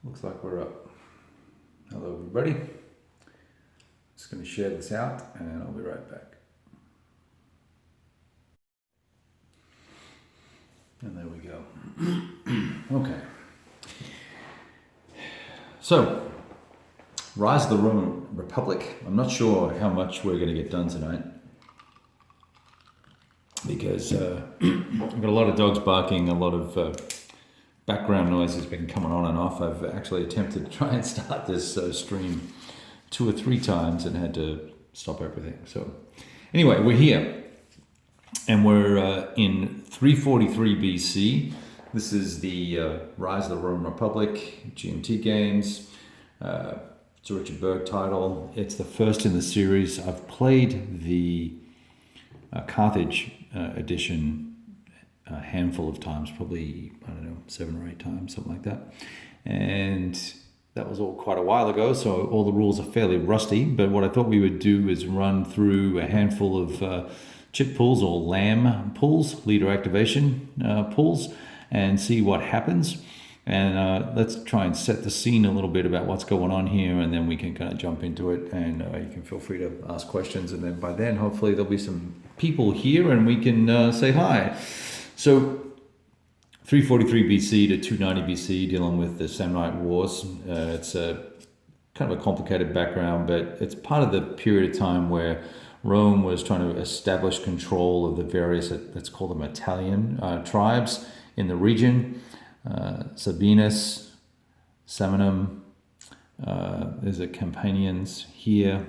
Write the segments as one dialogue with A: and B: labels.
A: Looks like we're up. Hello everybody. Just going to share this out and I'll be right back. And there we go. Okay. So, Rise of the Roman Republic. I'm not sure how much we're going to get done tonight because I've got a lot of dogs barking, a lot of background noise has been coming on and off. I've actually attempted to try and start this stream 2 or 3 times and had to stop everything. So anyway, we're here and we're in 343 BC. This is the Rise of the Roman Republic, GMT games. It's a Richard Berg title. It's the first in the series. I've played the Carthage edition a handful of times, probably, 7 or 8 times, something like that. And that was all quite a while ago, so all the rules are fairly rusty. But what I thought we would do is run through a handful of chip pools or LAM pools, leader activation pools, and see what happens. And let's try and set the scene a little bit about what's going on here, and then we can kind of jump into it, and you can feel free to ask questions. And then by then, hopefully there'll be some people here and we can say hi. So 343 BC to 290 BC, dealing with the Samnite Wars. It's a kind of a complicated background, but it's part of the period of time where Rome was trying to establish control of the various, let's call them Italian tribes in the region. Sabinus, Saminum, there's a Campanians here,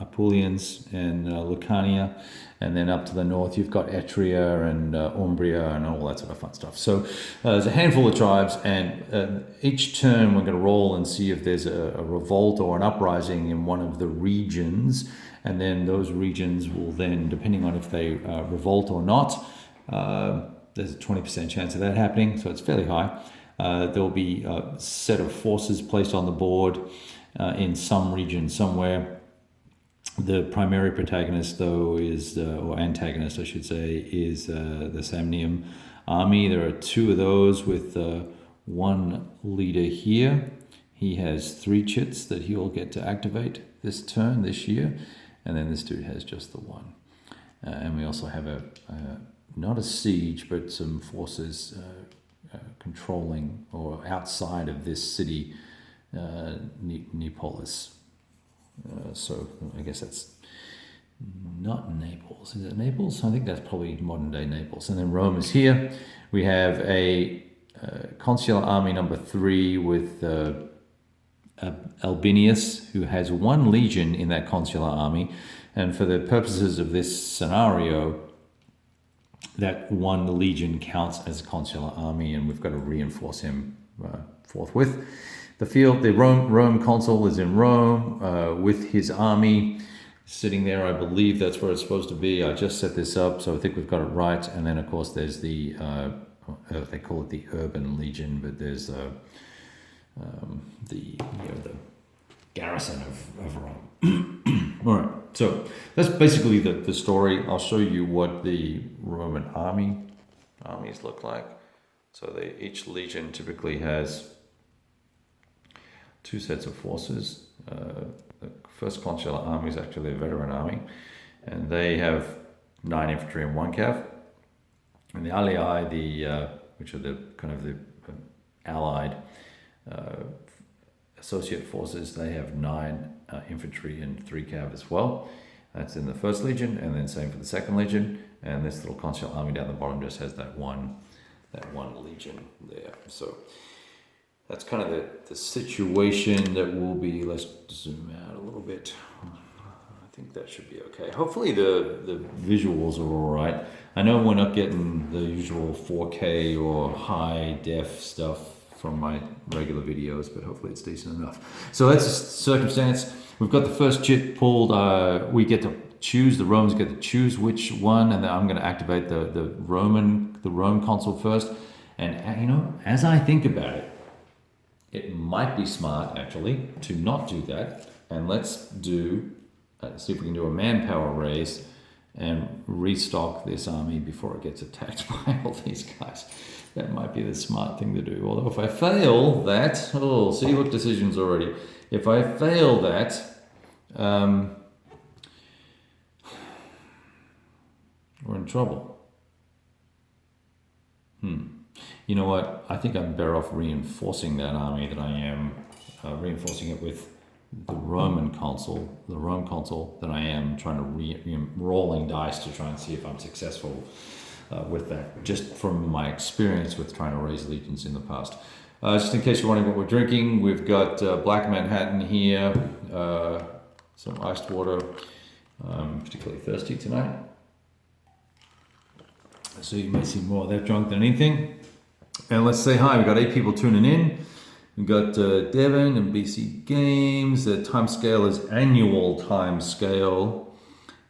A: Apulians and Lucania, and then up to the north you've got Etria and Umbria and all that sort of fun stuff. So there's a handful of tribes, and each turn we're going to roll and see if there's a revolt or an uprising in one of the regions, and then those regions will then, depending on if they revolt or not, there's a 20% chance of that happening, so it's fairly high. There'll be a set of forces placed on the board in some region somewhere. The primary protagonist, though, is, or antagonist, I should say, is the Samnium army. There are 2 of those with 1 leader here. He has 3 chits that he'll get to activate this turn, this year, and then this dude has just the 1. And we also have not a siege, but some forces controlling or outside of this city, Neapolis. So I guess that's not Naples. Is it Naples? I think that's probably modern day Naples. And then Rome is here. We have a consular army number 3 with Albinius, who has 1 legion in that consular army. And for the purposes of this scenario, that 1 legion counts as a consular army, and we've got to reinforce him forthwith. The field, the Rome consul is in Rome with his army sitting there. I believe that's where it's supposed to be. I just set this up, so I think we've got it right. And then, of course, there's the, they call it the Urban Legion, but there's the garrison of Rome. All right, so that's basically the story. I'll show you what the Roman armies look like. So each legion typically has 2 sets of forces. The first consular army is actually a veteran army, and they have 9 infantry and 1 cav. And the alii, which are the kind of the allied associate forces, they have 9 infantry and 3 cav as well. That's in the first legion, and then same for the second legion. And this little consular army down the bottom just has that one legion there. So that's kind of the situation that will be. Let's zoom out a little bit. I think that should be okay. Hopefully the visuals are all right. I know we're not getting the usual 4K or high def stuff from my regular videos, but hopefully it's decent enough. So that's a circumstance. We've got the first chit pulled. We get to choose, the Romans get to choose which one, and then I'm going to activate the Rome consul first. And as I think about it, it might be smart actually to not do that, and let's see if we can do a manpower raise and restock this army before it gets attacked by all these guys. That might be the smart thing to do. Although if I fail that, see, look, decisions already. If I fail that, we're in trouble. You know what? I think I'm better off reinforcing that army than I am reinforcing it with the Roman consul, than I am trying to rolling dice to try and see if I'm successful with that. Just from my experience with trying to raise legions in the past. Just in case you're wondering what we're drinking, we've got Black Manhattan here, some iced water. Particularly thirsty tonight, so you may see more of that drunk than anything. And let's say hi. We've got 8 people tuning in. We've got Devon and BC Games. The time scale is annual time scale.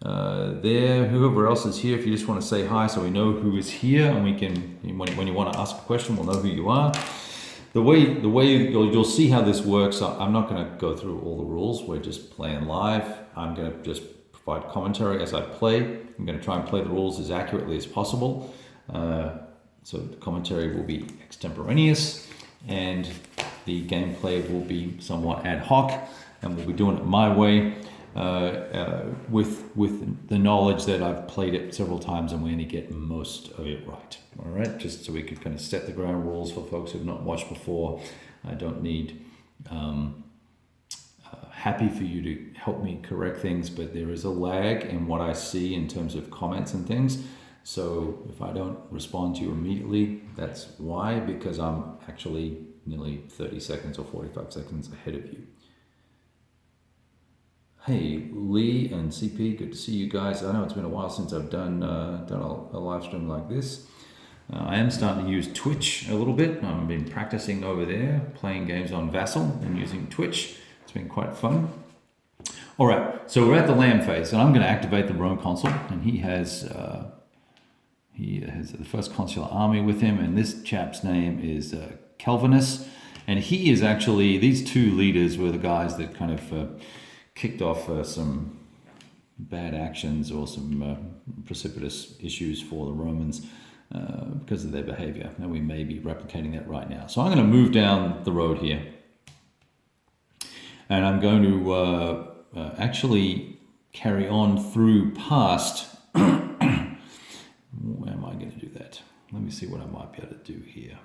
A: There, whoever else is here, if you just want to say hi so we know who is here, and we can, when you want to ask a question, we'll know who you are. The way you'll see how this works, I'm not going to go through all the rules. We're just playing live. I'm going to just provide commentary as I play. I'm going to try and play the rules as accurately as possible. So the commentary will be extemporaneous, and the gameplay will be somewhat ad hoc, and we'll be doing it my way, with the knowledge that I've played it several times and we're going to get most of it right. All right, just so we could kind of set the ground rules for folks who've not watched before. I don't need happy for you to help me correct things, but there is a lag in what I see in terms of comments and things. So if I don't respond to you immediately, that's why, because I'm actually nearly 30 seconds or 45 seconds ahead of you. Hey, Lee and CP, good to see you guys. I know it's been a while since I've done a live stream like this. I am starting to use Twitch a little bit. I've been practicing over there, playing games on Vassal and using Twitch. It's been quite fun. All right, so we're at the land phase, and I'm going to activate the Rome consul, and he has the first consular army with him, and this chap's name is Calvinus, and he is actually, these two leaders were the guys that kind of kicked off some bad actions or some precipitous issues for the Romans because of their behavior, and we may be replicating that right now. So I'm going to move down the road here, and I'm going to actually carry on through past. Where am I going to do that? Let me see what I might be able to do here.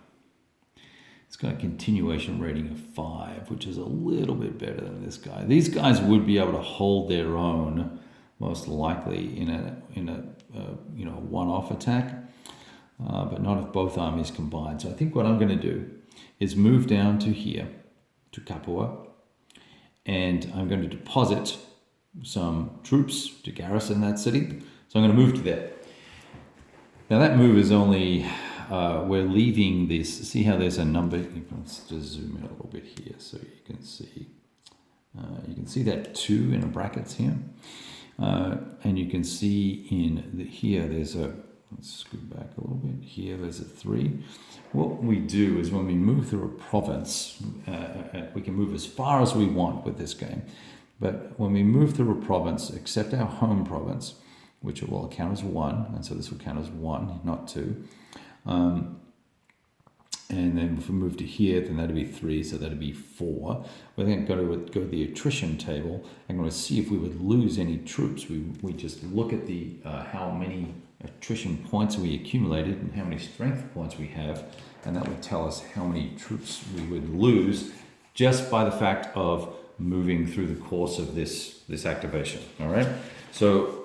A: It's got a continuation rating of 5, which is a little bit better than this guy. These guys would be able to hold their own, most likely in a one-off attack, but not if both armies combine. So I think what I'm going to do is move down to here, to Capua, and I'm going to deposit some troops to garrison that city. So I'm going to move to there. Now that move is only, we're leaving this, see how there's a number, let's just zoom in a little bit here so you can see that 2 in the brackets here, and you can see here there's a, let's scoot back a little bit, here there's a 3. What we do is when we move through a province, we can move as far as we want with this game, but when we move through a province, except our home province, which will count as 1, and so this will count as 1, not 2. And then if we move to here, then that'd be 3, so that'd be 4. We're then going to go to the attrition table and going to see if we would lose any troops. We just look at the how many attrition points we accumulated and how many strength points we have, and that would tell us how many troops we would lose just by the fact of moving through the course of this activation. All right, so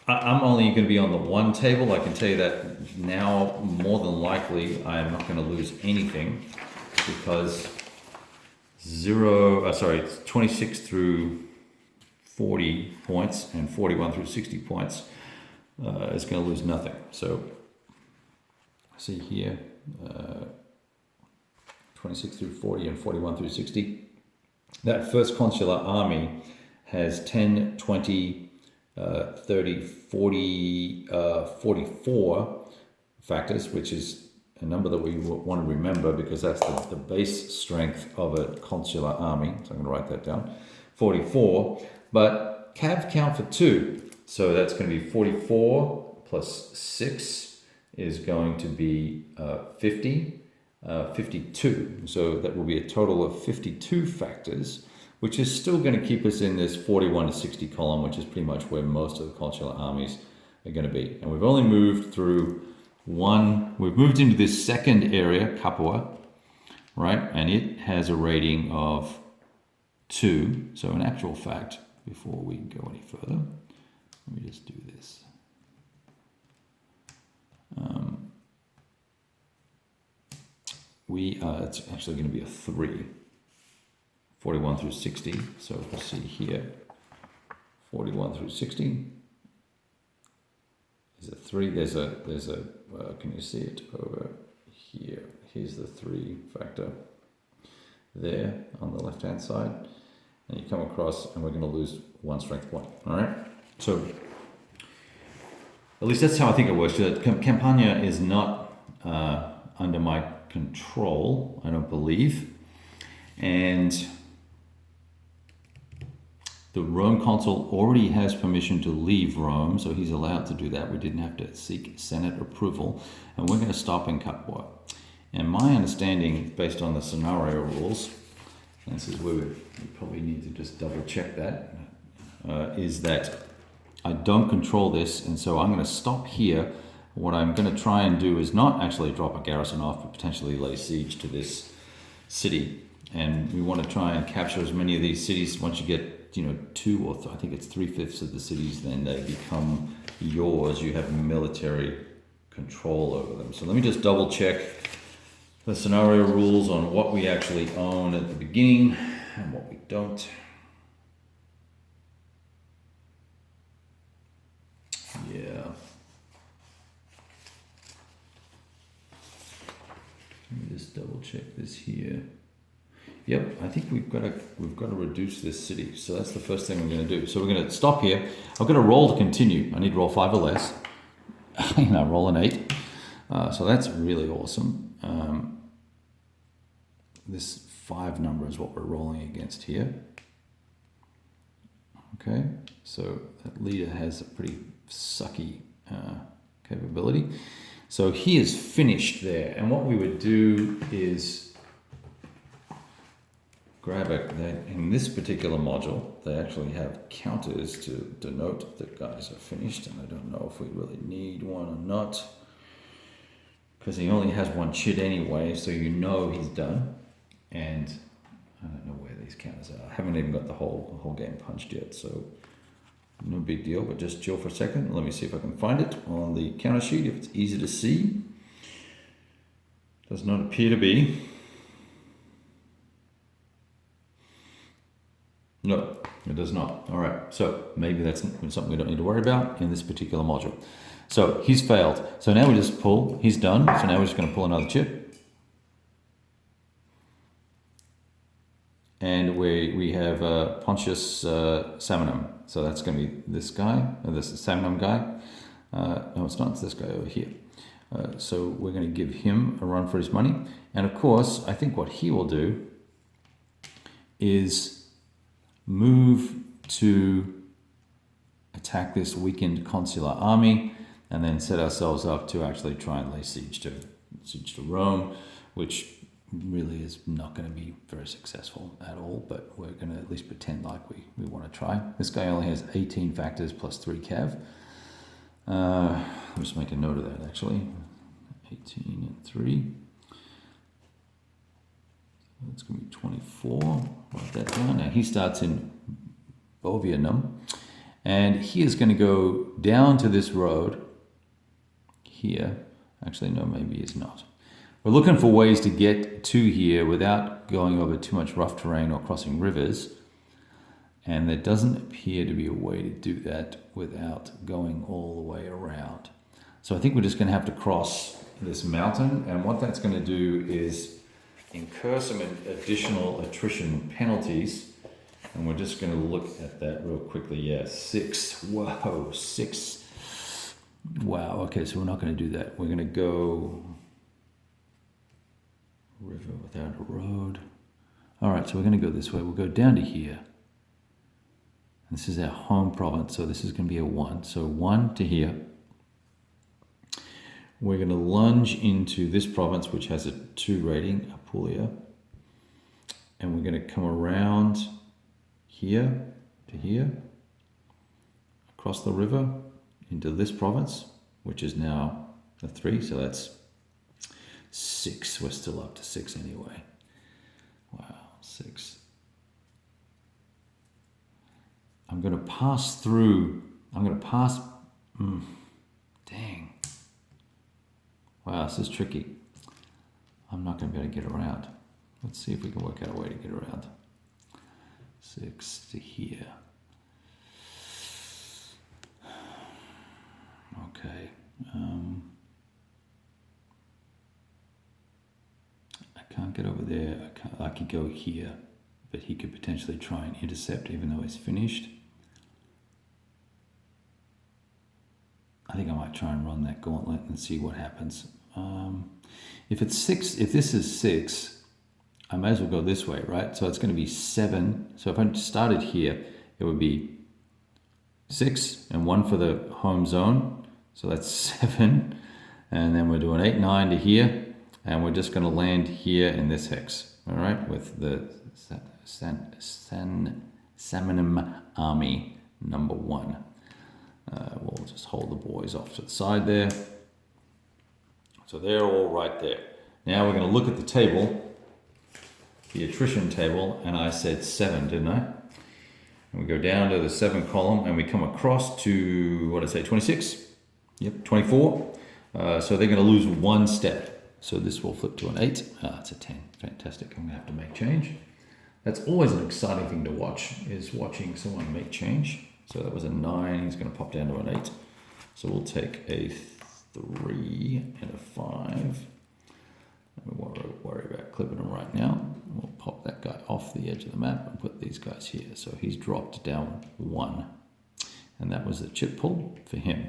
A: I'm only going to be on the 1 table. I can tell you that now, more than likely, I am not going to lose anything because it's 26 through 40 points and 41 through 60 points is going to lose nothing. So, see here, 26 through 40 and 41 through 60. That first consular army has 10, 20, 30, 40, 44 factors, which is a number that we want to remember because that's the base strength of a consular army. So I'm going to write that down. 44, but cav count for 2. So that's going to be 44 plus 6 is going to be 50, 52. So that will be a total of 52 factors, which is still going to keep us in this 41 to 60 column, which is pretty much where most of the consular armies are going to be. And we've only moved through we've moved into this second area, Capua, right? And it has a rating of 2. So in actual fact, before we go any further, let me just do this. It's actually going to be a 3. 41 through 60. So we'll see here. 41 through 60 is a 3. There's a can you see it over here? Here's the 3 factor there on the left hand side. And you come across and we're going to lose 1 strength point. All right. So at least that's how I think it works. Campania is not under my control, I don't believe. And the Rome consul already has permission to leave Rome, so he's allowed to do that. We didn't have to seek Senate approval, and we're going to stop in Capua. And my understanding, based on the scenario rules, and this is where we probably need to just double check that, is that I don't control this, and so I'm going to stop here. What I'm going to try and do is not actually drop a garrison off, but potentially lay siege to this city. And we want to try and capture as many of these cities. Once you get 2 or I think it's 3/5 of the cities, then they become yours. You have military control over them. So let me just double check the scenario rules on what we actually own at the beginning and what we don't. Yeah. Let me just double check this here. Yep, I think we've got to reduce this city. So that's the first thing we're going to do. So we're going to stop here. I've got to roll to continue. I need to roll 5 or less. Roll an 8. So that's really awesome. This 5 number is what we're rolling against here. Okay, so that leader has a pretty sucky capability. So he is finished there. And what we would do is grab in this particular module, they actually have counters to denote that guys are finished, and I don't know if we really need one or not, because he only has 1 chit anyway, so he's done. And I don't know where these counters are. I haven't even got the whole game punched yet, so no big deal, but just chill for a second. Let me see if I can find it on the counter sheet, if it's easy to see. Does not appear to be. No, it does not. All right, so maybe that's something we don't need to worry about in this particular module. So he's failed. So now we just pull. He's done. So now we're just going to pull another chip. And we have Pontius Saminum. So that's going to be this guy, this Saminum guy. No, it's not. It's this guy over here. So we're going to give him a run for his money. And of course, I think what he will do is move to attack this weakened consular army, and then set ourselves up to actually try and lay siege to Rome, which really is not going to be very successful at all, but we're going to at least pretend like we want to try. This guy only has 18 factors plus 3 cav. I'll just make a note of that actually. 18 and 3. It's going to be 24. Write that down. Now he starts in Bovianum, and he is going to go down to this road here. Actually, no, maybe he's not. We're looking for ways to get to here without going over too much rough terrain or crossing rivers, and there doesn't appear to be a way to do that without going all the way around. So I think we're just going to have to cross this mountain, and what that's going to do is incur some additional attrition penalties, and we're just going to look at that real quickly. Yeah, 6. Whoa, 6. Wow. Okay, so we're not going to do that. We're going to go river without a road. All right, so we're going to go this way. We'll go down to here, This is our home province, so this is going to be a 1. So 1 to here. We're going to lunge into this province, which has a 2 rating, Apulia. And we're going to come around here to here, across the river, into this province, which is now a 3. So that's 6. We're still up to 6 anyway. Wow, 6. I'm going to pass through. I'm going to pass. Dang. Wow, this is tricky. I'm not going to be able to get around. Let's see if we can work out a way to get around. 6 to here. Okay. I can't get over there. I could go here, but he could potentially try and intercept even though he's finished. I think I might try and run that gauntlet and see what happens. If it's 6, if this is 6, I may as well go this way, right? So it's going to be 7. So if I started here, it would be 6 and 1 for the home zone. So that's 7. And then we're doing 8, 9 to here. And we're just going to land here in this hex, all right? With the Samnite Army number 1. We'll just hold the boys off to the side there. So they're all right there. Now we're going to look at the table, the attrition table, and I said 7, didn't I? And we go down to the 7 column and we come across to, what did I say, 26? Yep, 24. So they're going to lose 1 step. So this will flip to an 8. It's a 10. Fantastic. I'm going to have to make change. That's always an exciting thing to watch, is watching someone make change. So that was a 9. He's going to pop down to an 8. So we'll take a 3 and a 5. We won't worry about clipping them right now. We'll pop that guy off the edge of the map and put these guys here. So he's dropped down 1. And that was the chip pull for him.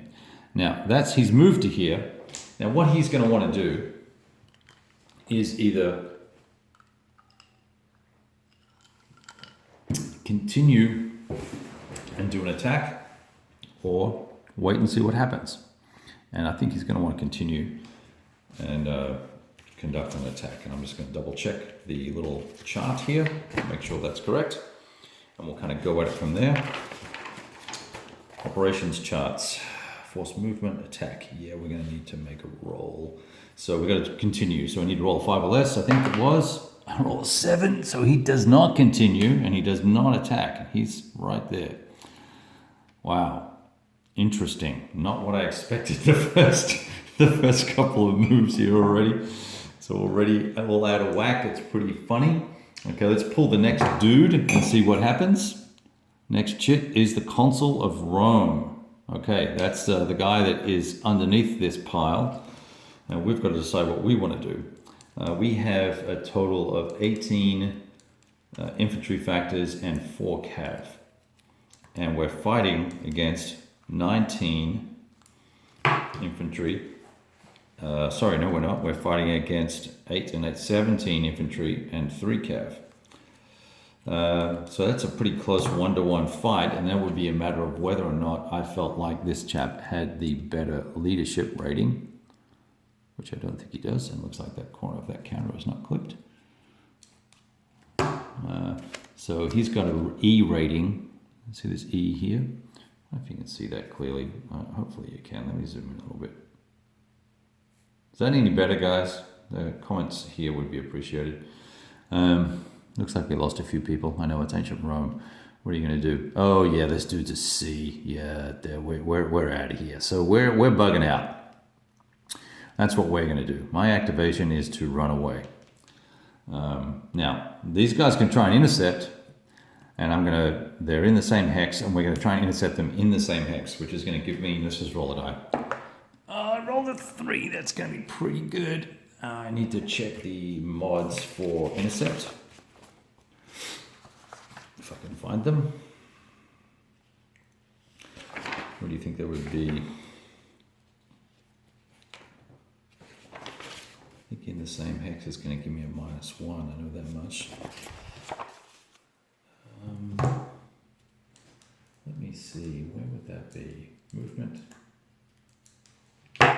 A: Now, he's moved to here. Now, what he's going to want to do is either continue and do an attack or wait and see what happens. And I think he's going to want to continue and conduct an attack. And I'm just going to double check the little chart here, make sure that's correct. And we'll kind of go at it from there. Operations charts, force movement, attack. Yeah, we're going to need to make a roll. So we're going to continue. So we need to roll a 5 or less, I think it was. I roll a 7, so he does not continue and he does not attack. He's right there. Wow. Interesting. Not what I expected the first couple of moves here already. So already all out of whack. It's pretty funny. Okay, let's pull the next dude and see what happens. Next chit is the Consul of Rome. Okay, that's the guy that is underneath this pile. And we've got to decide what we want to do. We have a total of 18 infantry factors and 4 cav. And we're fighting against 19 infantry. Sorry, no, we're not. We're fighting against 17 infantry and 3 cav. So that's a pretty close 1-to-1 fight, and that would be a matter of whether or not I felt like this chap had the better leadership rating, which I don't think he does, and looks like that corner of that counter is not clipped. So he's got an E rating. See this E here? I don't know if you can see that clearly. Hopefully you can. Let me zoom in a little bit. Is that any better, guys? The comments here would be appreciated. Looks like we lost a few people. I know it's ancient Rome. What are you going to do? Oh yeah, this dude's a C. Yeah, we're out of here. So we're bugging out. That's what we're going to do. My activation is to run away. Now these guys can try and intercept, and they're in the same hex, and we're going to try and intercept them in the same hex, which is going to give me. Let's just roll a die. I rolled a 3. That's going to be pretty good. I need to check the mods for intercept. If I can find them. What do you think there would be? I think in the same hex is going to give me a -1. I know that much. the movement. I'll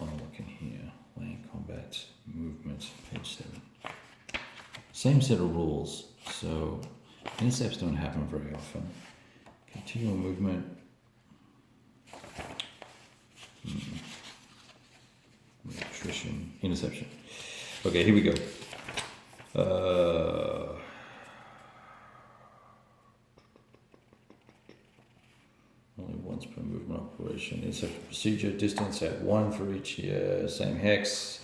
A: look in here. Land combat movement, page 7. Same set of rules. So intercepts don't happen very often. Continual movement. Attrition, interception. Okay, here we go. Only once per movement operation. Interception procedure, distance at 1 for each year, same hex.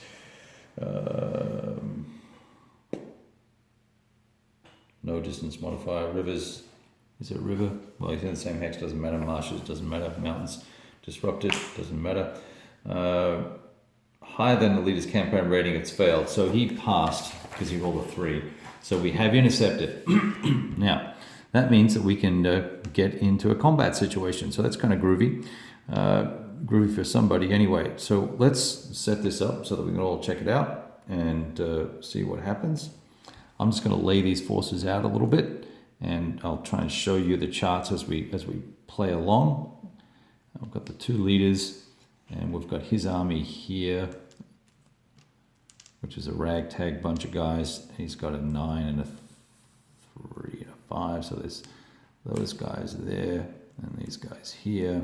A: No distance modifier. Rivers, is it a river? Well, he's in the same hex, doesn't matter. Marshes, doesn't matter. Mountains, disrupted, doesn't matter. Higher than the leader's campaign rating, it's failed. So he passed because he rolled a 3. So we have intercepted. Now, that means that we can get into a combat situation. So that's kind of groovy. Groovy for somebody anyway. So let's set this up so that we can all check it out and see what happens. I'm just going to lay these forces out a little bit, and I'll try and show you the charts as we play along. I've got the 2 leaders, and we've got his army here, which is a ragtag bunch of guys. He's got a 9 and a 3 and a 5, so there's those guys there, and these guys here.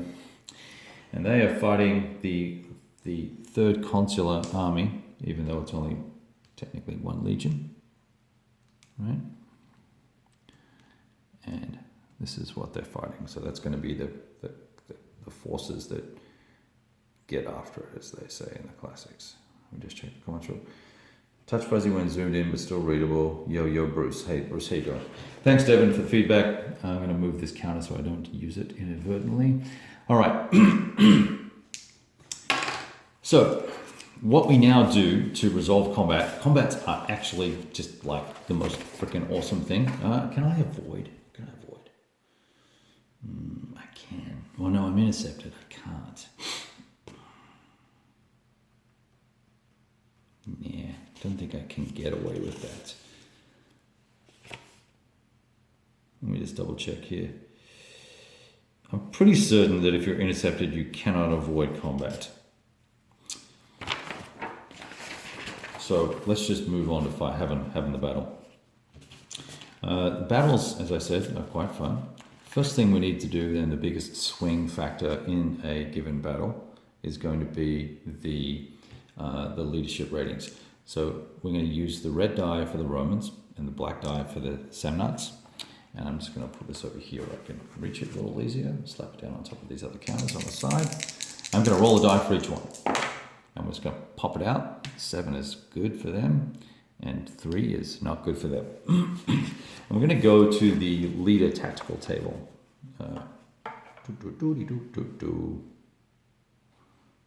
A: And they are fighting the 3rd Consular Army, even though it's only technically 1 legion. Right? And this is what they're fighting. So that's going to be the forces that get after it, as they say in the classics. Let me just check the comments real. Touch fuzzy when zoomed in, but still readable. Yo, Bruce. Hey, Bruce, how you doing? Thanks, Devin, for the feedback. I'm going to move this counter so I don't use it inadvertently. All right. So, what we now do to resolve combats are actually just like the most freaking awesome thing. Can I avoid? I can. Well, no, I'm intercepted. I can't. Yeah, don't think I can get away with that. Let me just double check here. I'm pretty certain that if you're intercepted, you cannot avoid combat. So let's just move on to having the battle. The battles, as I said, are quite fun. First thing we need to do, then, the biggest swing factor in a given battle is going to be the leadership ratings. So we're going to use the red die for the Romans and the black die for the Samnites. And I'm just going to put this over here where I can reach it a little easier. Slap it down on top of these other counters on the side. I'm going to roll a die for each one. And we're just going to pop it out. 7 is good for them, and 3 is not good for them. And we're going to go to the leader tactical table.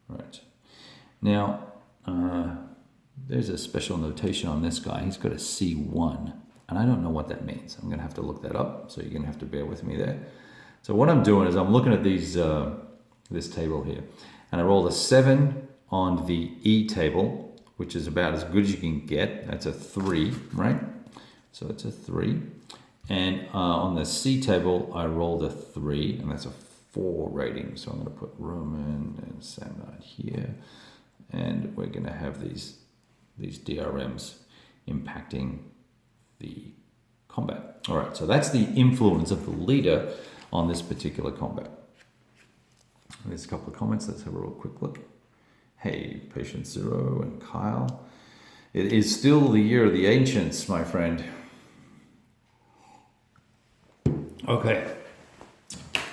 A: Right. Now, there's a special notation on this guy. He's got a C1, and I don't know what that means. I'm going to have to look that up, so you're going to have to bear with me there. So what I'm doing is I'm looking at these this table here, and I rolled a 7 on the E table, which is about as good as you can get. That's a 3, right? So it's a 3. And on the C table, I rolled a 3, and that's a 4 rating. So I'm going to put Roman and Samnite here, and we're going to have these DRMs impacting the combat. All right, so that's the influence of the leader on this particular combat. There's a couple of comments. Let's have a real quick look. Hey, Patient Zero and Kyle. It is still the year of the ancients, my friend. Okay.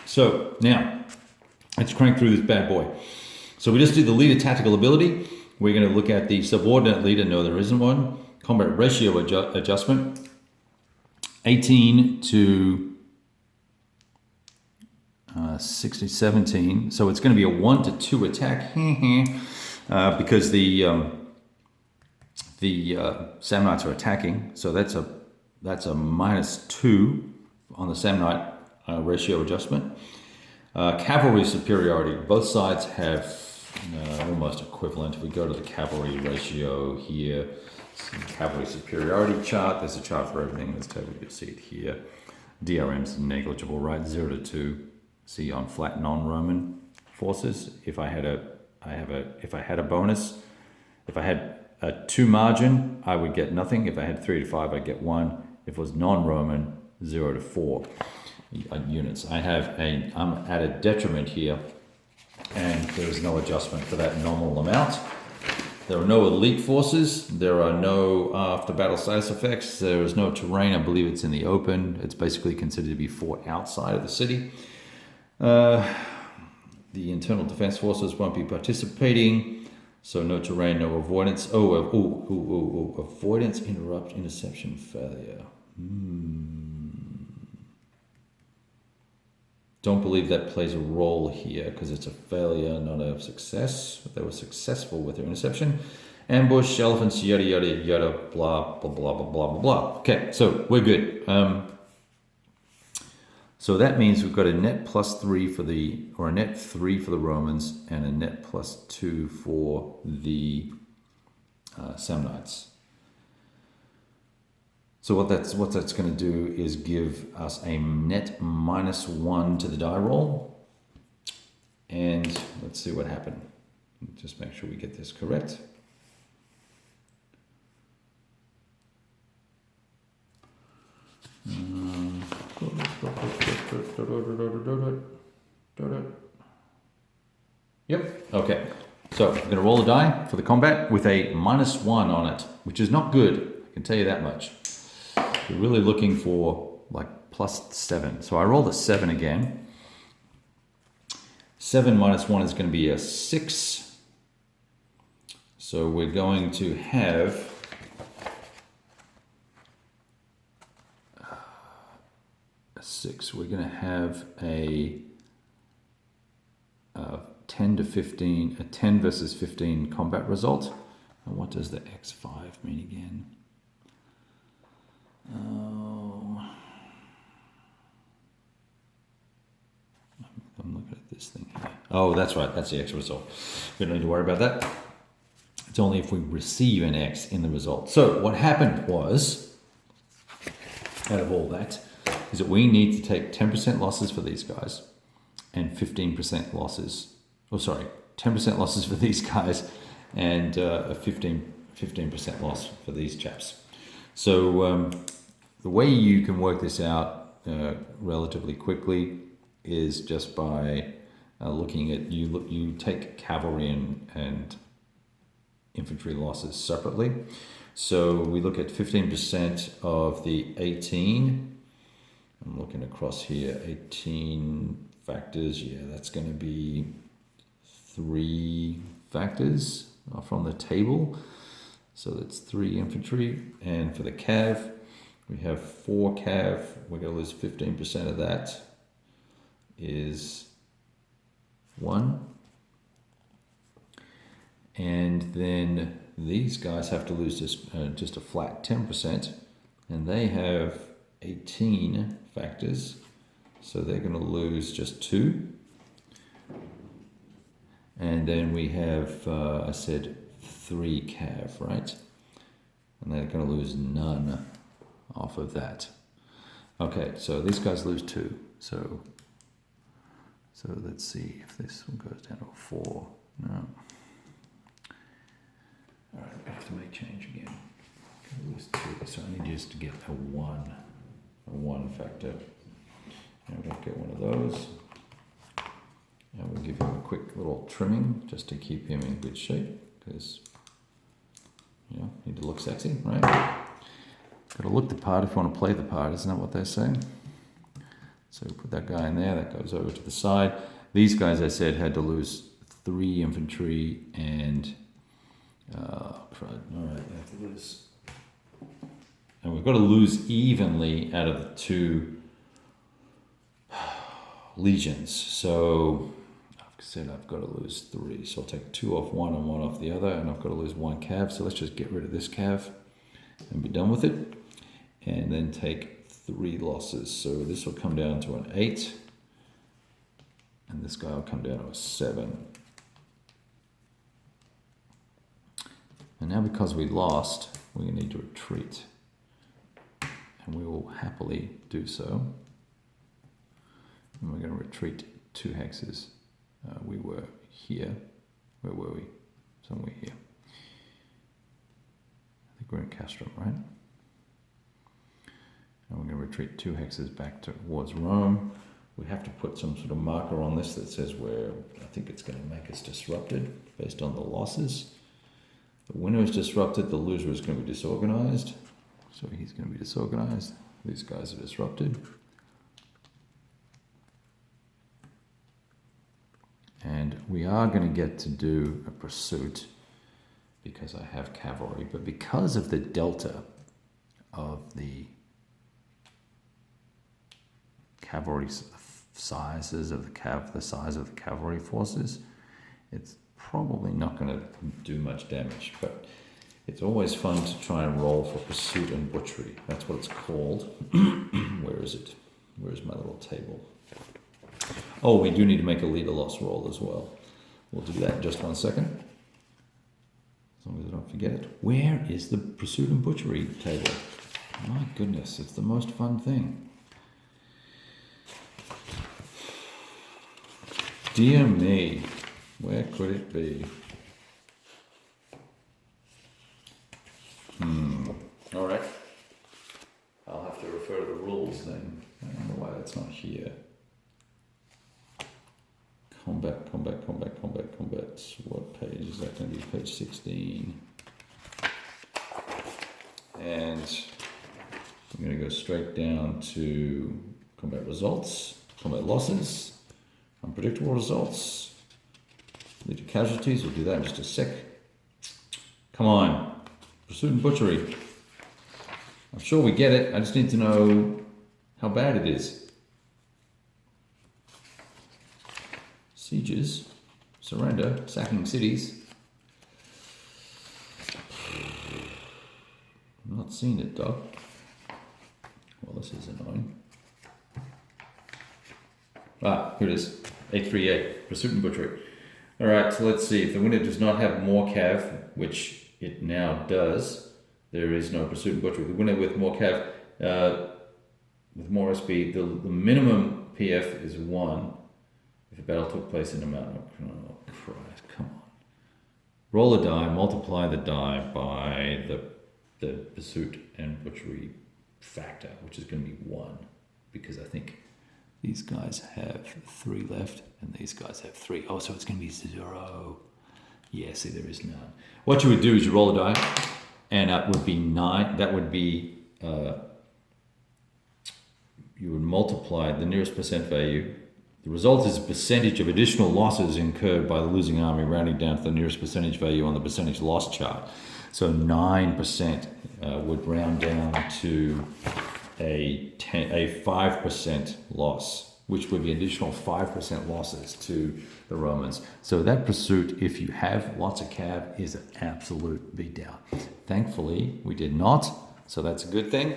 A: So now, let's crank through this bad boy. So we just did the leader tactical ability. We're going to look at the subordinate leader. No, there isn't one. Combat ratio adjustment. 18 to 17. So it's going to be a 1 to 2 attack. Because the Samnites are attacking, so that's a -2 on the Samnite ratio adjustment. Cavalry superiority. Both sides have almost equivalent. If we go to the cavalry ratio here, cavalry superiority chart. There's a chart for everything in this table. You'll see it here. DRM's negligible, right? 0 to 2. See, on flat non-Roman forces, if I had a bonus, if I had a 2 margin, I would get nothing. If I had 3 to 5, I'd get 1. If it was non-Roman, 0 to 4 units. I'm at a detriment here, and there is no adjustment for that nominal amount. There are no elite forces. There are no after battle status effects. There is no terrain. I believe it's in the open. It's basically considered to be fought outside of the city. The internal defense forces won't be participating. So no terrain, no avoidance. Avoidance, interrupt, interception, failure. Don't believe that plays a role here because it's a failure, not a success. They were successful with their interception. Ambush, elephants, yada, yada, yada, blah, blah, blah, blah, blah, blah, blah. Okay, so we're good. So that means we've got a net +3 or a net 3 for the Romans and a net +2 for the Samnites. So what that's going to do is give us a net -1 to the die roll. And let's see what happened. Just make sure we get this correct. Yep, okay. So I'm going to roll a die for the combat with a -1 on it, which is not good. I can tell you that much. We're really looking for like +7. So I rolled a 7 again. 7 minus 1 is going to be a 6. So we're going to have a 6. We're going to have a 10 to 15, a 10 versus 15 combat result. And what does the X5 mean again? I'm looking at this thing here. Oh, that's right. That's the X result. We don't need to worry about that. It's only if we receive an X in the result. So what happened was, out of all that, is that we need to take 10% losses for these guys and 15% losses. 10% losses for these guys and a 15% loss for these chaps. So the way you can work this out relatively quickly is just by looking at, you take cavalry and infantry losses separately. So we look at 15% of the 18. I'm looking across here, 18 factors. Yeah, that's going to be 3 factors from the table. So that's 3 infantry. And for the cav, we have 4 cav. We're going to lose 15% of that is 1. And then these guys have to lose just a flat 10%. And they have 18 factors. So they're going to lose just 2. And then we have, I said, 3 cav, right? And they're going to lose none off of that. Okay, so these guys lose 2. So let's see if this one goes down to a 4. No. All right, I have to make change again. Lose 2. So I need just to get a 1 factor. And we'll get one of those. And we'll give him a quick little trimming just to keep him in good shape, because need to look sexy, right? Got to look the part if you want to play the part, isn't that what they say? So we put that guy in there, that goes over to the side. These guys, I said, had to lose 3 infantry and all right, they have to lose. And we've got to lose evenly out of the 2 legions. So I've said I've got to lose 3. So I'll take 2 off one and 1 off the other, and I've got to lose 1 cav. So let's just get rid of this cav and be done with it. And then take 3 losses. So this will come down to an 8. And this guy will come down to a 7. And now because we lost, we need to retreat. And we will happily do so. And we're going to retreat 2 hexes. We were here. Where were we? Somewhere here. I think we're in Castrum, right? And we're going to retreat 2 hexes back towards Rome. We have to put some sort of marker on this that says where I think it's going to make us disrupted based on the losses. The winner is disrupted, the loser is going to be disorganized. So he's going to be disorganized. These guys are disrupted. And we are going to get to do a pursuit because I have cavalry, but because of the delta of the cavalry sizes of the size of the cavalry forces, it's probably not going to do much damage, but it's always fun to try and roll for pursuit and butchery. That's what it's called. Where is it? Where's my little table? Oh, we do need to make a leader loss roll as well. We'll do that in just 1 second. As long as I don't forget it. Where is the pursuit and butchery table? My goodness, it's the most fun thing. Dear me, where could it be? All right. I'll have to refer to the rules then. I don't know why that's not here. Combat. What page is that going to be? Page 16. And I'm going to go straight down to combat results, combat losses, unpredictable results, lead to casualties. We'll do that in just a sec. Come on. Pursuit and butchery. I'm sure we get it. I just need to know how bad it is. Sieges, surrender, sacking cities. I'm not seeing it, dog. Well, this is annoying. Ah, here it is. 838, pursuit and butchery. All right, so let's see. If the winner does not have more cav, which it now does, there is no pursuit and butchery. The winner with more cav, with more SB, the minimum PF is 1. If a battle took place in a mountain, oh Christ, come on. Roll a die, multiply the die by the pursuit and butchery factor, which is going to be 1, because I think these guys have 3 left, and these guys have 3. Oh, so it's going to be 0. Yeah, see, there is none. What you would do is you roll a die, and that would be 9. That would be, you would multiply the nearest percent value. The result is a percentage of additional losses incurred by the losing army, rounding down to the nearest percentage value on the percentage loss chart. So 9% would round down to a 5% loss, which would be additional 5% losses to the Romans. So that pursuit, if you have lots of cav, is an absolute beatdown. Thankfully, we did not, so that's a good thing.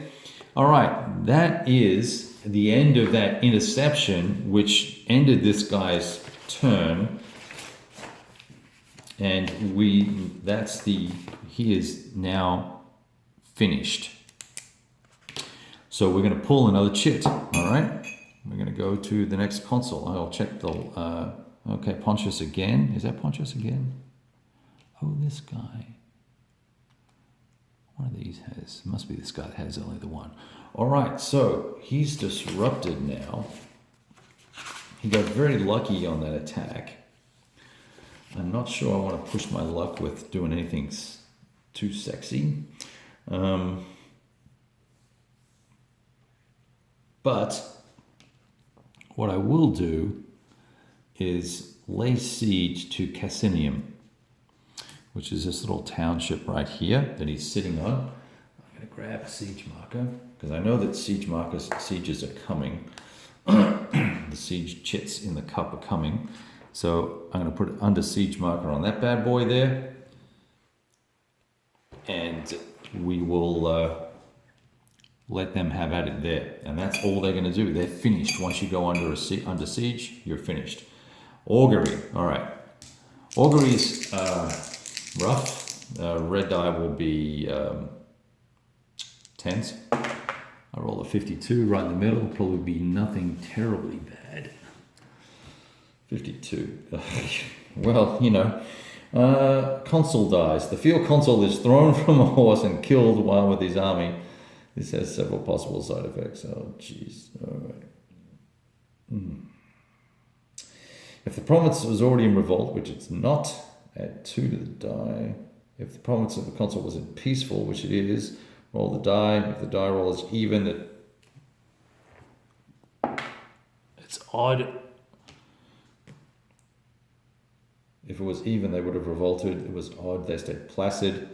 A: All right, that is the end of that interception, which ended this guy's turn. And he is now finished. So we're going to pull another chit, all right? We're going to go to the next console. I'll check the, okay, Pontius again. Is that Pontius again? Oh, this guy. One of these has, must be this guy that has only the 1. All right, so he's disrupted now. He got very lucky on that attack. I'm not sure I want to push my luck with doing anything too sexy. But what I will do is lay siege to Cassinium, which is this little township right here that he's sitting on. I'm going to grab a siege marker because I know that sieges are coming. The siege chits in the cup are coming. So I'm going to put an under siege marker on that bad boy there. And we will let them have at it there. And that's all they're going to do. They're finished. Once you go under siege, you're finished. Augury. All right. Augury's rough. Red die will be 10s. A roll a 52 right in the middle. Probably be nothing terribly bad. 52. Well, consul dies. The field consul is thrown from a horse and killed while with his army. This has several possible side effects. Oh, jeez. All right. If the province was already in revolt, which it's not, add 2 to the die. If the province of the consul was in peaceful, which it is, roll the die. If the die roll is even, it's odd. If it was even, they would have revolted. It was odd. They stayed placid.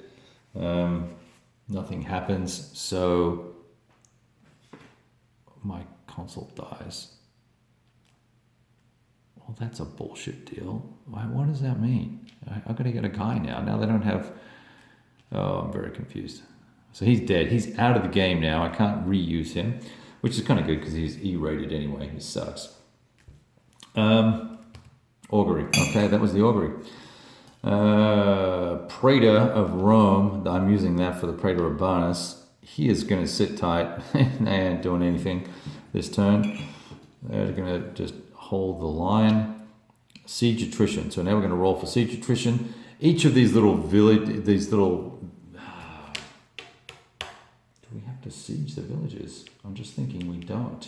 A: Nothing happens. So my consul dies. Well, that's a bullshit deal. What does that mean? I've got to get a guy now. Now they don't have... Oh, I'm very confused. So he's dead. He's out of the game now. I can't reuse him, which is kind of good because he's E-rated anyway. He sucks. Augury. Okay, that was the augury. Praetor of Rome. I'm using that for the Praetor Urbanus. He is going to sit tight. They ain't doing anything this turn. They're going to just hold the line. Siege attrition. So now we're going to roll for siege attrition. Each of these little do we have to siege the villages? I'm just thinking we don't.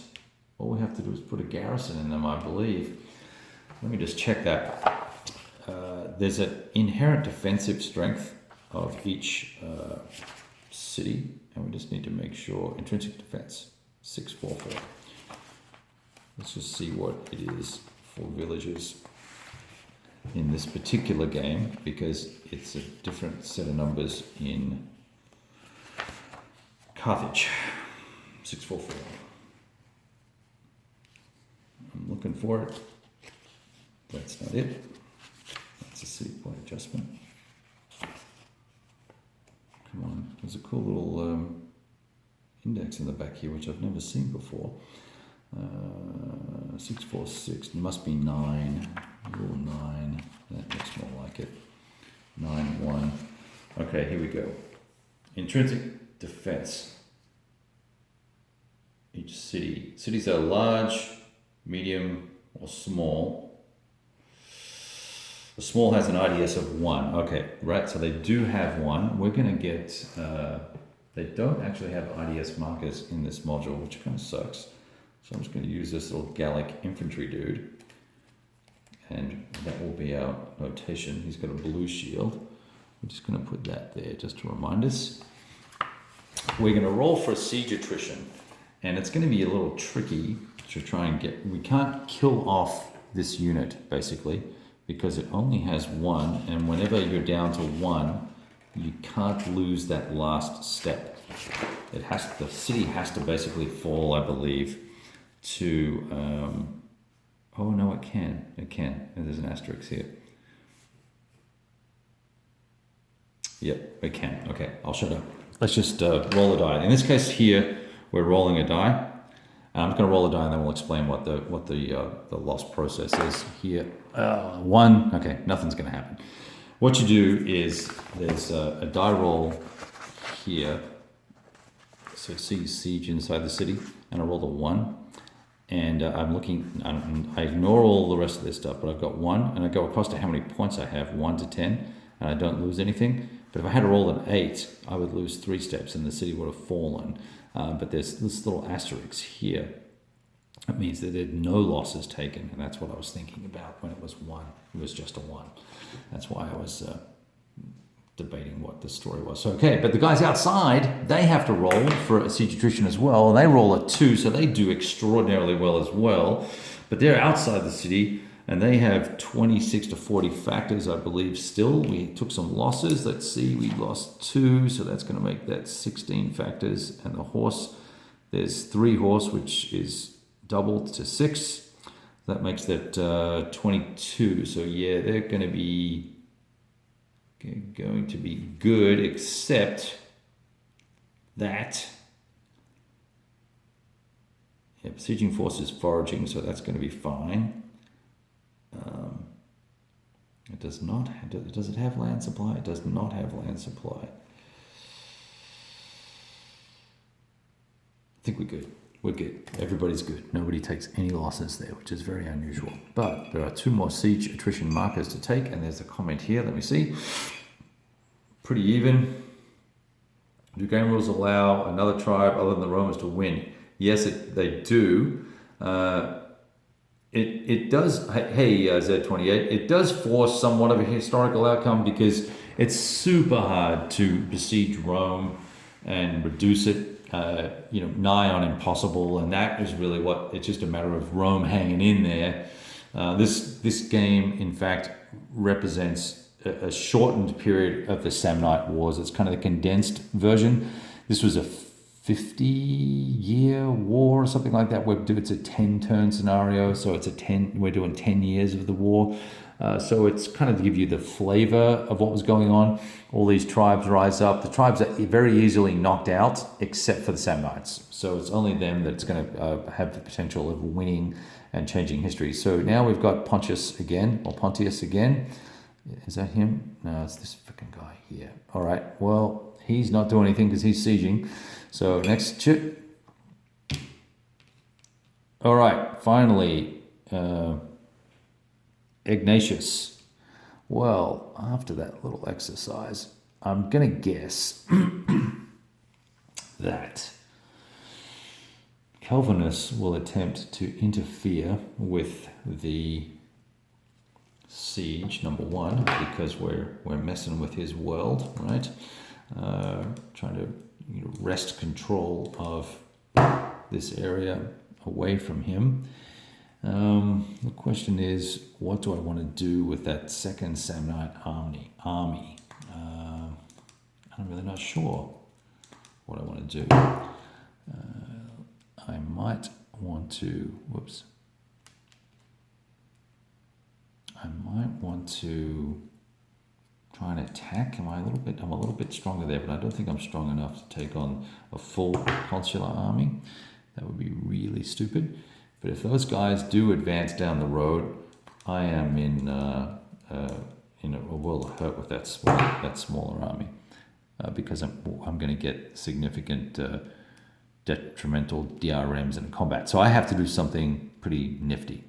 A: All we have to do is put a garrison in them, I believe. Let me just check that. There's an inherent defensive strength of each city, and we just need to make sure intrinsic defense 644. Let's just see what it is for villages in this particular game, because it's a different set of numbers in Carthage. 644. I'm looking for it. That's not it. That's a city point adjustment. Come on, there's a cool little index in the back here, which I've never seen before. 646 must be 9. Rule 9. That looks more like it. 9-1. Okay, here we go. Intrinsic defense. Each city. Cities are large, medium, or small. The small has an IDS of 1. Okay, right, so they do have 1. We're going to get... they don't actually have IDS markers in this module, which kind of sucks. So I'm just going to use this little Gallic infantry dude. And that will be our notation. He's got a blue shield. We're just going to put that there just to remind us. We're going to roll for a siege attrition. And it's going to be a little tricky to try and get... We can't kill off this unit, basically, because it only has 1. And whenever you're down to 1, you can't lose that last step. The city has to basically fall, I believe, to... oh, no, it can. It can. And there's an asterisk here. Yep, it can. Okay, I'll shut up. Let's just roll a die. In this case here, we're rolling a die. I'm just going to roll a die and then we'll explain what the loss process is here. 1. Okay, nothing's going to happen. What you do is there's a die roll here. So see siege inside the city, and I rolled a 1. And I'm looking, I ignore all the rest of this stuff, but I've got 1, and I go across to how many points I have, 1 to 10, and I don't lose anything. But if I had rolled an 8, I would lose 3 steps, and the city would have fallen. But there's this little asterisk here. That means that there are no losses taken, and that's what I was thinking about when it was 1. It was just a 1. That's why I was debating what the story was. So, okay, but the guys outside, they have to roll for a siege attrition as well. They roll a 2, so they do extraordinarily well as well. But they're outside the city, and they have 26 to 40 factors, I believe, still. We took some losses. Let's see, we lost 2, so that's going to make that 16 factors. And the horse, there's 3 horse, which is doubled to 6. That makes that 22. So, yeah, they're going to be good, except that besieging force is foraging, so that's going to be fine. It does not have, does it have land supply? It does not have land supply. think we're good. We're good. Everybody's good. Nobody takes any losses there, which is very unusual. But there are 2 more siege attrition markers to take, and there's a comment here. Let me see. Pretty even. Do game rules allow another tribe other than the Romans to win? Yes, they do. It does. Hey, Z28. It does force somewhat of a historical outcome because it's super hard to besiege Rome and reduce it. Nigh on impossible, and that is really what it's just a matter of Rome hanging in there. This game, in fact, represents a shortened period of the Samnite Wars. It's kind of the condensed version. This was a 50-year war or something like that. It's a 10-turn scenario, so we're doing 10 years of the war. So it's kind of to give you the flavor of what was going on. All these tribes rise up. The tribes are very easily knocked out, except for the Samnites. So it's only them that's going to have the potential of winning and changing history. So now we've got Pontius again. Is that him? No, it's this freaking guy here. All right. Well, he's not doing anything because he's sieging. So next chip. All right. Finally, Ignatius. Well, after that little exercise, I'm going to guess that Calvinists will attempt to interfere with the siege, number one, because we're messing with his world, right? Trying to wrest control of this area away from him. The question is, what do I want to do with that second Samnite army? I'm really not sure what I want to do. I might want to, try and attack. I'm a little bit stronger there, but I don't think I'm strong enough to take on a full consular army. That would be really stupid. But if those guys do advance down the road, I am in a world of hurt with that smaller army, because I'm going to get significant detrimental DRMs in combat. So I have to do something pretty nifty.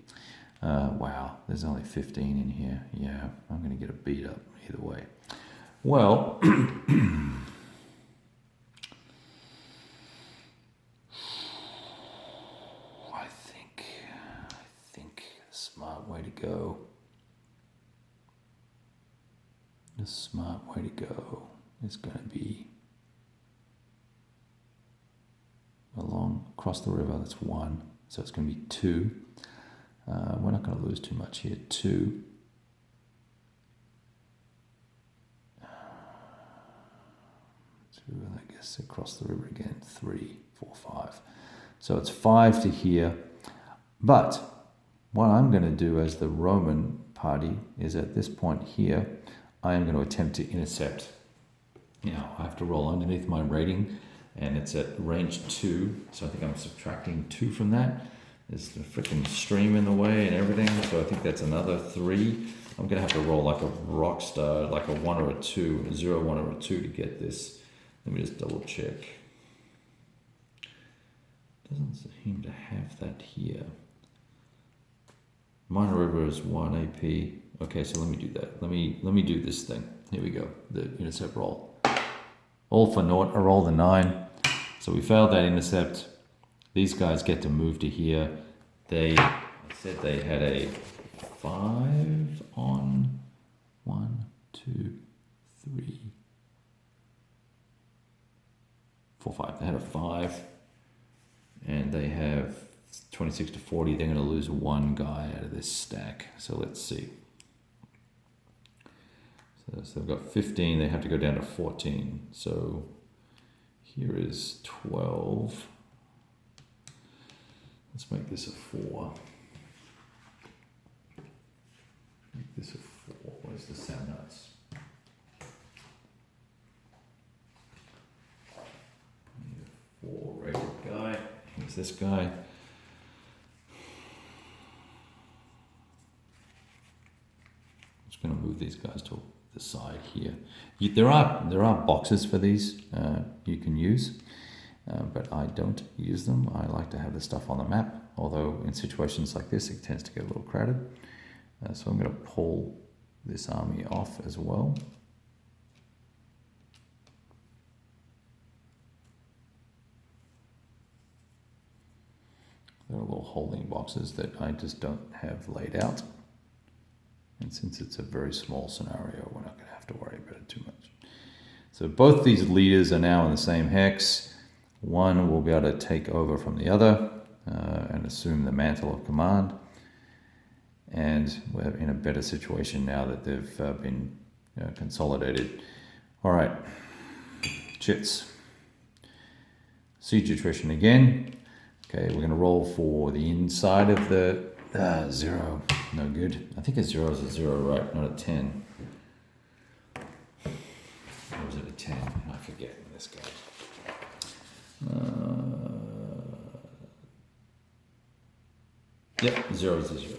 A: Wow, there's only 15 in here. Yeah, I'm going to get a beat up either way. Well, I think the smart way to go is going to be across the river. That's 1, so it's going to be 2. We're not going to lose too much here. 2. 2, and I guess across the river again. 3, 4, 5. So it's 5 to here. But what I'm going to do as the Roman party is at this point here, I am going to attempt to intercept. Now, I have to roll underneath my rating, and it's at range 2, so I think I'm subtracting 2 from that. There's the freaking stream in the way and everything, so I think that's another 3. I'm going to have to roll like a rock star, like a 1 or a 2, a 0, 1 or a 2 to get this. Let me just double check. Doesn't seem to have that here. Minor river is 1 AP. Okay, so let me do that. Let me do this thing. Here we go. The intercept roll. All for naught. I rolled a 9. So we failed that intercept. These guys get to move to here. I said they had a 5 on 1, 2, 3, 4, 5. They had a 5, and they have 26 to 40. They're going to lose 1 guy out of this stack. So let's see. So they've got 15. They have to go down to 14. So here is 12. Let's make this a 4. Make this a 4. Where's the Samnites? 4 rated guy. Here's this guy. Just going to move these guys to the side here. There are boxes for these you can use. but I don't use them. I like to have the stuff on the map, although in situations like this it tends to get a little crowded. So I'm going to pull this army off as well. There are little holding boxes that I just don't have laid out. And since it's a very small scenario, we're not going to have to worry about it too much. So both these leaders are now in the same hex. One will be able to take over from the other and assume the mantle of command. And we're in a better situation now that they've been consolidated. All right, chits. Siege attrition again. Okay, we're going to roll for the inside of the 0. No good. I think a 0 is a 0, right? Not a 10. Or was it a 10? I forget in this case. Yep, 0 is a 0.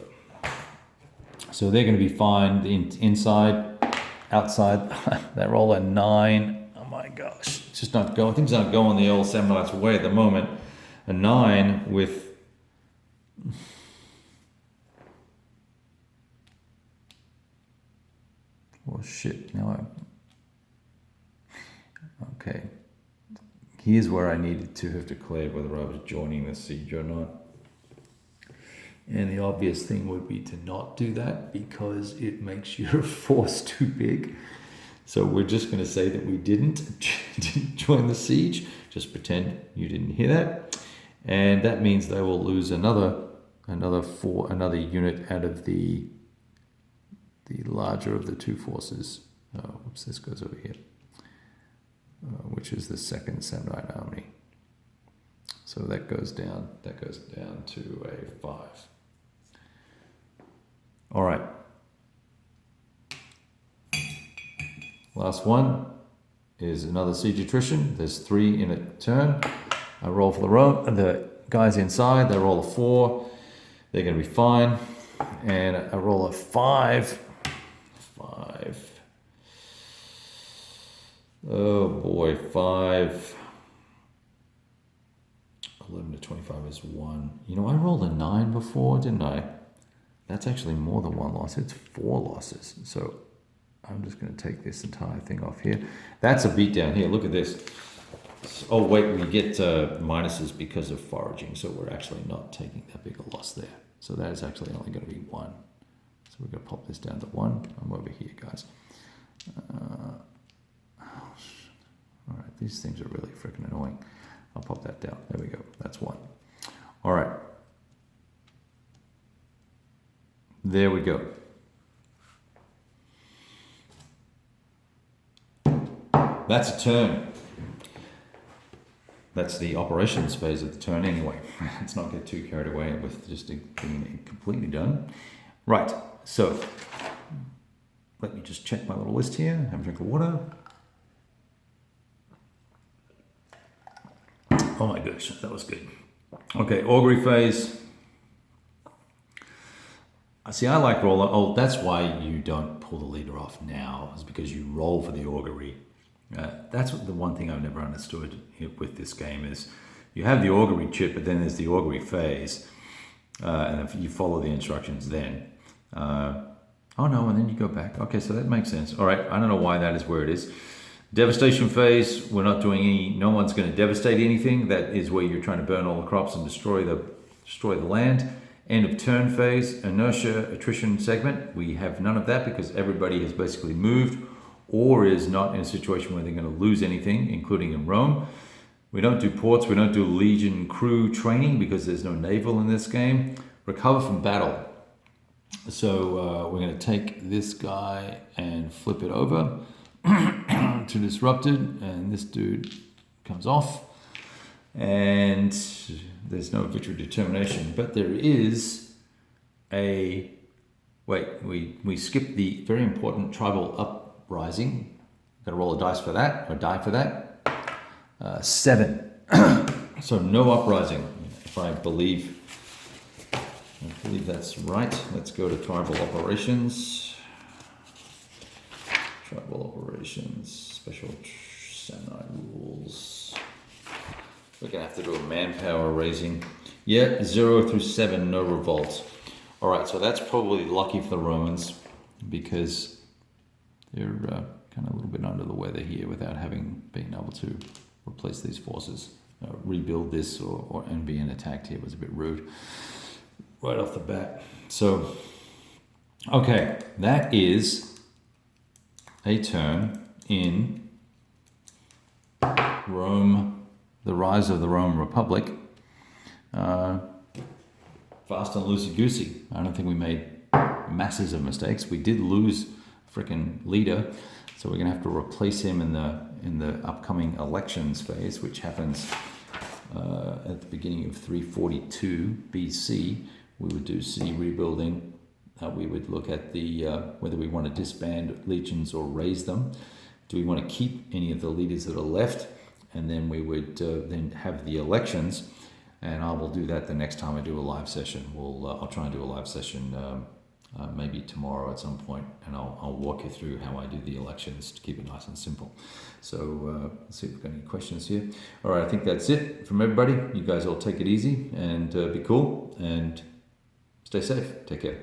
A: So they're going to be fine. Inside, outside, they roll a 9. Oh my gosh. It's just not going. Things aren't going the old Samnite's way at the moment. A 9 with... Well, shit. Now okay. Here's where I needed to have declared whether I was joining the siege or not. And the obvious thing would be to not do that because it makes your force too big. So we're just going to say that we didn't join the siege. Just pretend you didn't hear that. And that means they will lose another unit out of the larger of the two forces. Oh, oops, this goes over here. Which is the second Samnite army. So that goes down to a 5. All right. Last one is another siege attrition. There's 3 in a turn. I roll for the guys inside. They roll a 4. They're going to be fine. And I roll a 5. 5. Oh boy, 5. 11 to 25 is 1. You know, I rolled a 9 before, didn't I? That's actually more than 1 loss. It's 4 losses. So I'm just going to take this entire thing off here. That's a beatdown here. Look at this. Oh wait, we get minuses because of foraging, so we're actually not taking that big a loss there. So that is actually only going to be 1. So we're going to pop this down to 1. I'm over here, guys. All right, these things are really freaking annoying. I'll pop that down. There we go. That's 1. All right. There we go. That's a turn. That's the operations phase of the turn anyway. Let's not get too carried away with just being completely done. Right, so let me just check my little list here. Have a drink of water. Oh my gosh, that was good. Okay, augury phase. See, I like roller. Oh, that's why you don't pull the leader off now, is because you roll for the augury. That's the one thing I've never understood with this game is you have the augury chip, but then there's the augury phase, and if you follow the instructions then. Oh no, and then you go back. Okay, so that makes sense. All right, I don't know why that is where it is. Devastation phase, we're not doing no one's going to devastate anything. That is where you're trying to burn all the crops and destroy the land. End of turn phase, inertia, attrition segment. We have none of that because everybody has basically moved or is not in a situation where they're going to lose anything, including in Rome. We don't do ports, we don't do Legion crew training because there's no naval in this game. Recover from battle. So we're going to take this guy and flip it over to disrupted, and this dude comes off. And there's no victory determination, but there is a... Wait, we skipped the very important tribal uprising. Got to roll a dice for that, or die for that. 7. So no uprising, if I believe that's right. Let's go to tribal operations. Tribal operations, special Samnite rules. We're going to have to do a manpower raising. Yeah, 0 through 7, no revolts. All right, so that's probably lucky for the Romans because they're kind of a little bit under the weather here without having been able to replace these forces. Rebuild this and being attacked here was a bit rude right off the bat. So, okay, that is a turn in Rome, the rise of the Roman Republic. Fast and loosey-goosey. I don't think we made masses of mistakes. We did lose a freaking leader, so we're going to have to replace him in the upcoming elections phase, which happens at the beginning of 342 BC. We would do city rebuilding. We would look at the whether we want to disband legions or raise them. Do we want to keep any of the leaders that are left? And then we would then have the elections. And I will do that the next time I do a live session. I'll try and do a live session maybe tomorrow at some point, and I'll walk you through how I do the elections to keep it nice and simple. So let's see if we've got any questions here. All right, I think that's it from everybody. You guys all take it easy and be cool and stay safe. Take care.